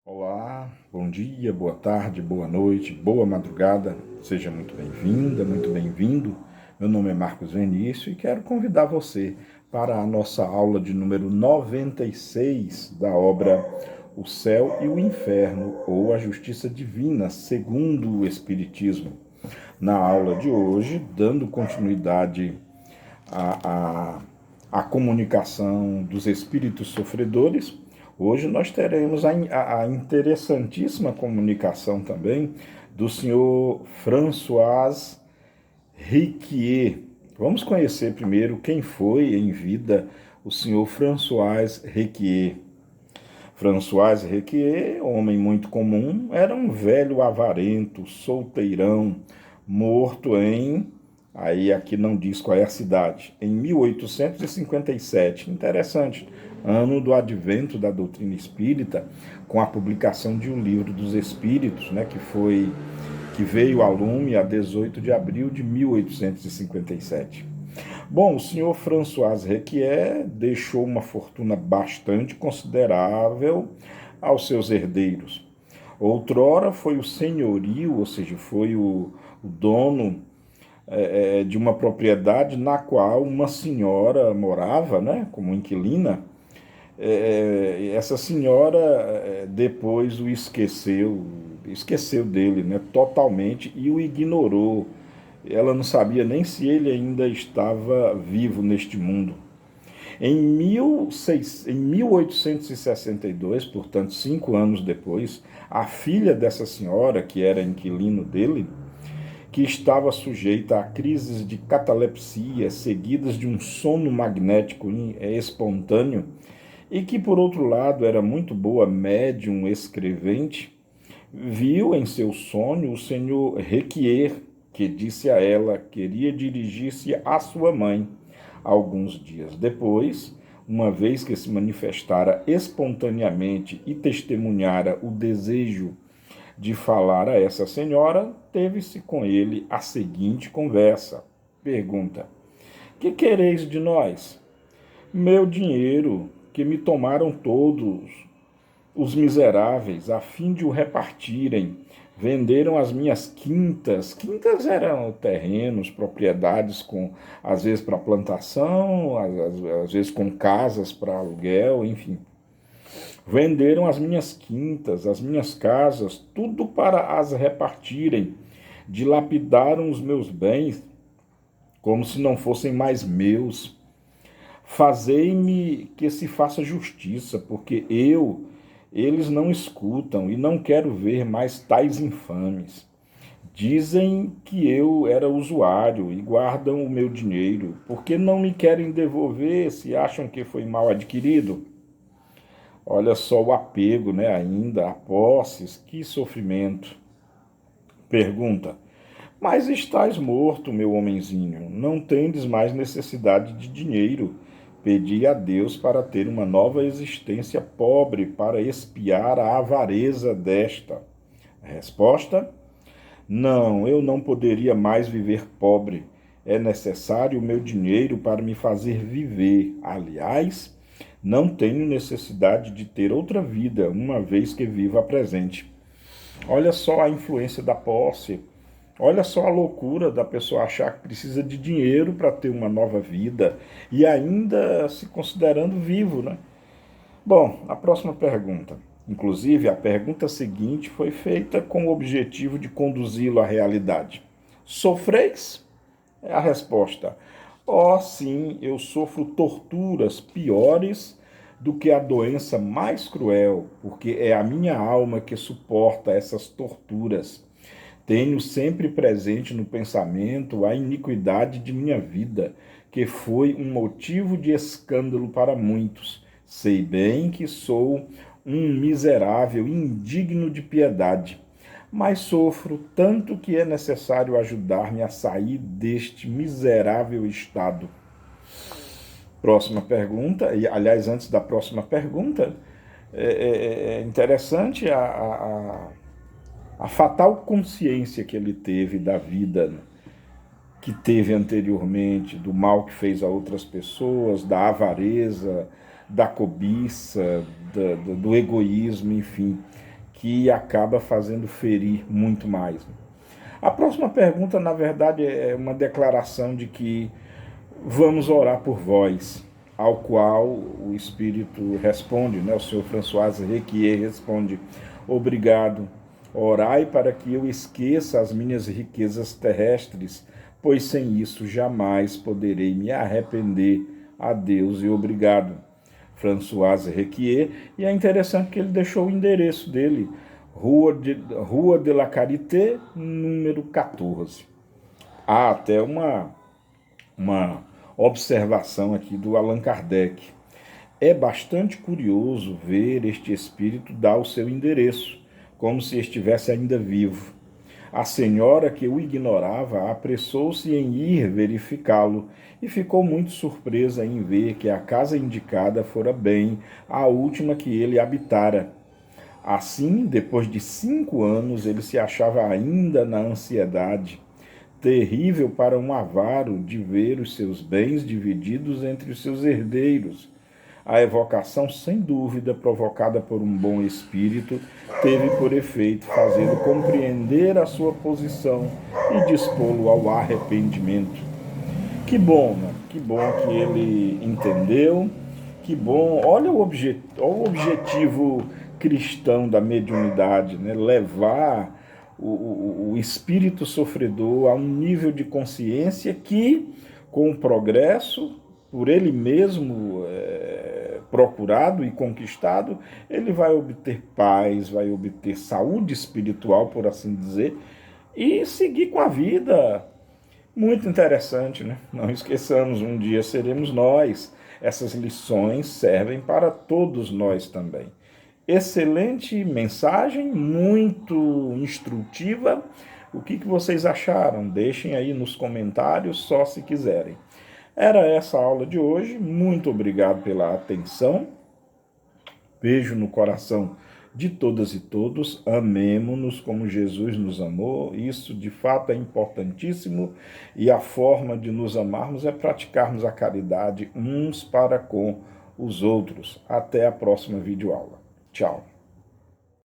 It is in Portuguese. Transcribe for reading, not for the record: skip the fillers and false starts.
Olá, bom dia, boa tarde, boa noite, boa madrugada. Seja muito bem-vinda, muito bem-vindo. Meu nome é Marcos Vinícius e quero convidar você para a nossa aula de número 96 da obra O Céu e o Inferno, ou a Justiça Divina, segundo o Espiritismo. Na aula de hoje, dando continuidade à comunicação dos espíritos sofredores, hoje nós teremos a interessantíssima comunicação também do senhor François Riquier. Vamos conhecer primeiro quem foi em vida o senhor François Riquier. François Riquier, homem muito comum, era um velho avarento, solteirão, morto em... Aí aqui não diz qual é a cidade. Em 1857. Interessante. Ano do advento da doutrina espírita, com a publicação de um livro dos Espíritos, né, que veio a lume a 18 de abril de 1857. Bom, o senhor François Requier deixou uma fortuna bastante considerável aos seus herdeiros. Outrora foi o senhorio, ou seja, foi o dono de uma propriedade na qual uma senhora morava, né, como inquilina. Essa senhora depois o esqueceu dele, né, totalmente, e o ignorou. Ela não sabia nem se ele ainda estava vivo neste mundo. Em 1862, portanto 5 anos depois, a filha dessa senhora, que era inquilino dele, que estava sujeita a crises de catalepsia seguidas de um sono magnético espontâneo, e que, por outro lado, era muito boa médium escrevente, viu em seu sonho o senhor Requier, que disse a ela que queria dirigir-se à sua mãe. Alguns dias depois, uma vez que se manifestara espontaneamente e testemunhara o desejo de falar a essa senhora, teve-se com ele a seguinte conversa. Pergunta: que quereis de nós? Meu dinheiro, que me tomaram todos os miseráveis, a fim de o repartirem. Venderam as minhas quintas. Quintas eram terrenos, propriedades com, às vezes para plantação, às vezes com casas para aluguel, enfim. Venderam as minhas quintas, as minhas casas, tudo para as repartirem. Dilapidaram os meus bens como se não fossem mais meus. Fazei-me que se faça justiça, porque eles não escutam e não quero ver mais tais infames. Dizem que eu era usuário e guardam o meu dinheiro. Por que não me querem devolver se acham que foi mal adquirido? Olha só o apego, né, ainda a posses, que sofrimento. Pergunta: mas estás morto, meu homenzinho, não tendes mais necessidade de dinheiro. Pedi a Deus para ter uma nova existência pobre, para expiar a avareza desta. Resposta: não, eu não poderia mais viver pobre. É necessário o meu dinheiro para me fazer viver. Aliás, não tenho necessidade de ter outra vida, uma vez que vivo a presente. Olha só a influência da posse. Olha só a loucura da pessoa achar que precisa de dinheiro para ter uma nova vida e ainda se considerando vivo, né? Bom, a próxima pergunta. Inclusive, a pergunta seguinte foi feita com o objetivo de conduzi-lo à realidade. Sofreis? É a resposta. Oh, sim, eu sofro torturas piores do que a doença mais cruel, porque é a minha alma que suporta essas torturas. Tenho sempre presente no pensamento a iniquidade de minha vida, que foi um motivo de escândalo para muitos. Sei bem que sou um miserável indigno de piedade, mas sofro tanto que é necessário ajudar-me a sair deste miserável estado. Próxima pergunta, e aliás, antes da próxima pergunta, é interessante a fatal consciência que ele teve da vida, né, que teve anteriormente, do mal que fez a outras pessoas, da avareza, da cobiça, do egoísmo, enfim. que acaba fazendo ferir muito mais. A próxima pergunta, na verdade, é uma declaração de que vamos orar por vós, ao qual o Espírito responde, né? O senhor François Requier responde: obrigado, orai para que eu esqueça as minhas riquezas terrestres, pois sem isso jamais poderei me arrepender. A Deus e obrigado. François Requier, e é interessante que ele deixou o endereço dele, Rua de la Charité, número 14. Há até uma observação aqui do Allan Kardec. É bastante curioso ver este espírito dar o seu endereço, como se estivesse ainda vivo. A senhora, que o ignorava, apressou-se em ir verificá-lo e ficou muito surpresa em ver que a casa indicada fora bem a última que ele habitara. Assim, depois de 5 anos, ele se achava ainda na ansiedade terrível para um avaro de ver os seus bens divididos entre os seus herdeiros. A evocação, sem dúvida, provocada por um bom espírito, teve por efeito fazê-lo compreender a sua posição e dispô-lo ao arrependimento. Que bom, né? Que bom que ele entendeu, que bom. Olha o objetivo cristão da mediunidade, né? Levar o espírito sofredor a um nível de consciência que, com o progresso, por ele mesmo procurado e conquistado, ele vai obter paz, vai obter saúde espiritual, por assim dizer, e seguir com a vida. Muito interessante, né? Não esqueçamos, um dia seremos nós. Essas lições servem para todos nós também. Excelente mensagem, muito instrutiva. O que vocês acharam? Deixem aí nos comentários, só se quiserem. Era essa a aula de hoje. Muito obrigado pela atenção. Beijo no coração de todas e todos. Amemo-nos como Jesus nos amou. Isso, de fato, é importantíssimo. E a forma de nos amarmos é praticarmos a caridade uns para com os outros. Até a próxima videoaula. Tchau.